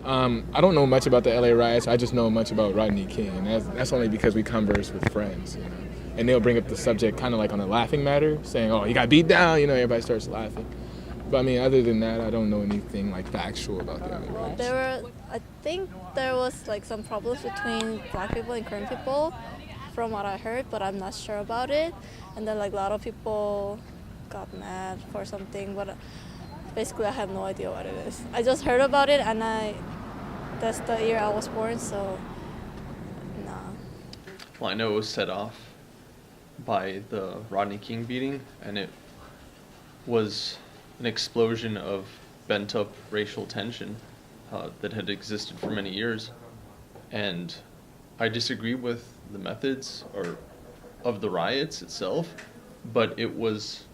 I don't know much about the LA riots. I just know much about Rodney King, and that's only because we converse with friends, And they'll bring up the subject kind of like on a laughing matter, saying, "Oh, he got beat down," everybody starts laughing. But I mean, other than that, I don't know anything like factual about the LA riots. I think there was like some problems between black people and Korean people, from what I heard, but I'm not sure about it. And then like a lot of people got mad for something, but basically I have no idea what it is. I just heard about it, and that's the year I was born, so nah. Well, I know it was set off by the Rodney King beating, and it was an explosion of bent-up racial tension that had existed for many years. And I disagree with the methods of the riots itself, but it was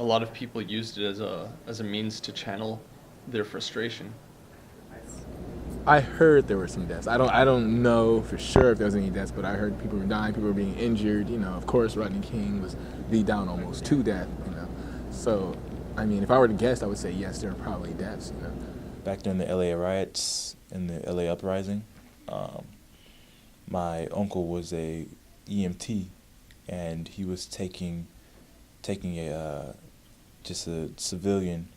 a lot of people used it as a means to channel their frustration. I heard there were some deaths. I don't know for sure if there was any deaths, but I heard people were dying, people were being injured. Of course, Rodney King was beat down almost to death. So, I mean, if I were to guess, I would say yes, there are probably deaths. Back during the LA riots and the LA Uprising, my uncle was a EMT, and he was taking a just a civilian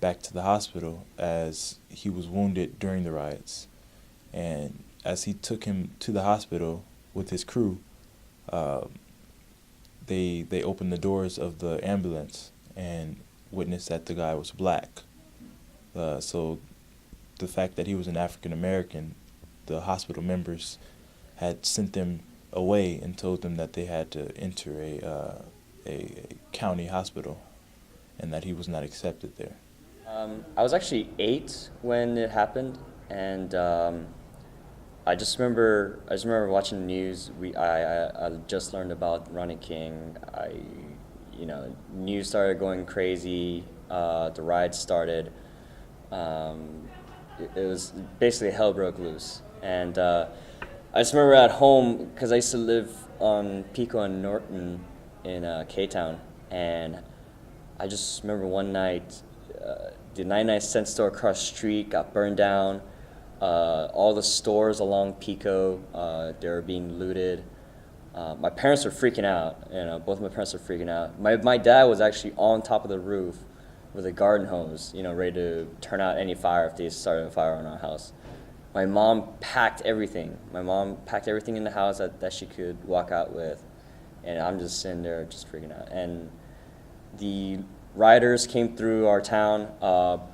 back to the hospital as he was wounded during the riots. And as he took him to the hospital with his crew, they opened the doors of the ambulance and witnessed that the guy was black. So the fact that he was an African American, the hospital members had sent them away and told them that they had to enter a county hospital and that he was not accepted there. I was actually 8 when it happened, and I just remember watching the news. I just learned about Rodney King. News started going crazy. The riots started. It was basically hell broke loose, and I just remember at home because I used to live on Pico and Norton in K-Town, and I just remember one night. The 99-cent store across the street got burned down. All the stores along Pico, they were being looted. My parents were freaking out. Both of my parents were freaking out. My dad was actually on top of the roof with a garden hose, ready to turn out any fire if they started a fire on our house. My mom packed everything. My mom packed everything in the house that she could walk out with, and I'm just sitting there just freaking out. And the rioters came through our town,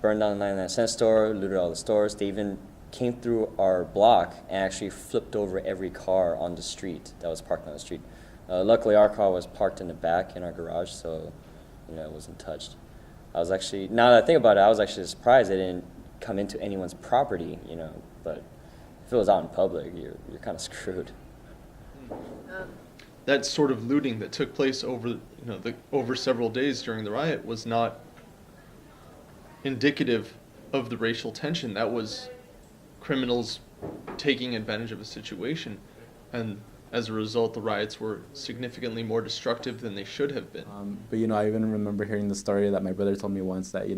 burned down the 99-cent store, looted all the stores. They even came through our block and actually flipped over every car on the street that was parked on the street. Luckily, our car was parked in the back in our garage, so it wasn't touched. I was actually, now that I think about it, I was actually surprised they didn't come into anyone's property, but if it was out in public, you're kind of screwed. That sort of looting that took place over several days during the riot was not indicative of the racial tension. That was criminals taking advantage of a situation, and as a result, the riots were significantly more destructive than they should have been. But I even remember hearing the story that my brother told me once that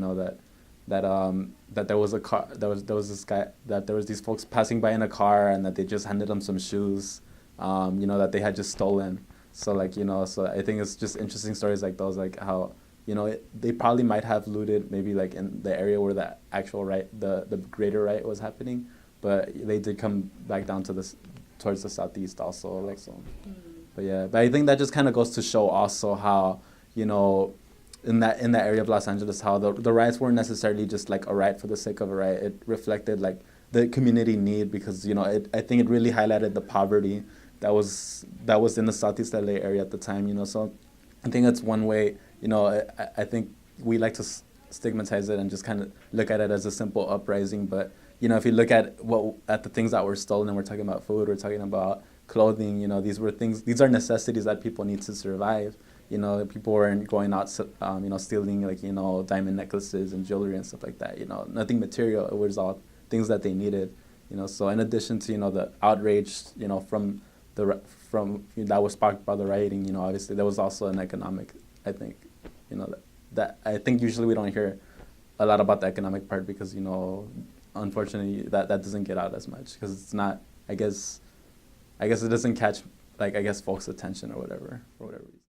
that there was a car, there was this guy, that there was these folks passing by in a car, and that they just handed him some shoes. That they had just stolen. So so I think it's just interesting stories like those, like how, they probably might have looted maybe like in the area where the actual the greater riot was happening, but they did come back down to towards the southeast also, so. But I think that just kind of goes to show also how, in that area of Los Angeles, how the riots weren't necessarily just like a riot for the sake of a riot. It reflected like the community need, because I think it really highlighted the poverty that was in the Southeast LA area at the time. So I think that's one way. I think we like to stigmatize it and just kind of look at it as a simple uprising. But if you look at the things that were stolen, and we're talking about food, we're talking about clothing. These are necessities that people need to survive. People weren't going out, stealing like diamond necklaces and jewelry and stuff like that. Nothing material. It was all things that they needed. So in addition to the outrage, from that was sparked by the rioting, obviously there was also an economic. I think, that I think usually we don't hear a lot about the economic part, because unfortunately that doesn't get out as much because it's not. I guess it doesn't catch folks' attention or whatever for whatever reason.